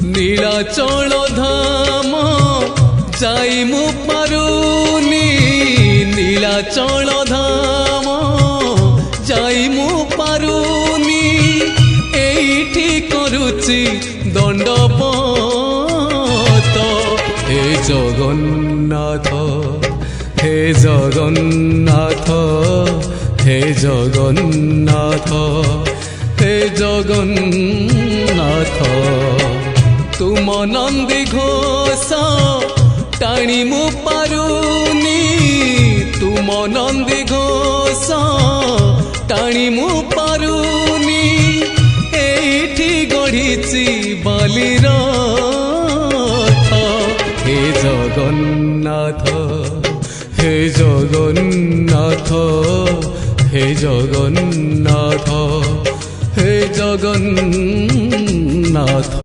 নীলাচল ধাম যাই মু পারুনি নীলাচল ধাম যাই মু পারুনি এইটি করুচি দণ্ডপত হে জগন্নাথ হে জগন্নাথ হে জগন্নাথ হে জগন্নাথ তুম নন্দী ঘোষ টাণি মু পারুনি তুম নন্দী ঘোষ টাণি মু পারুনি এইটি গড়িছি বালির হে জগন্নাথ হে জগন্নাথ হে জগন্নাথ হে জগন্নাথ।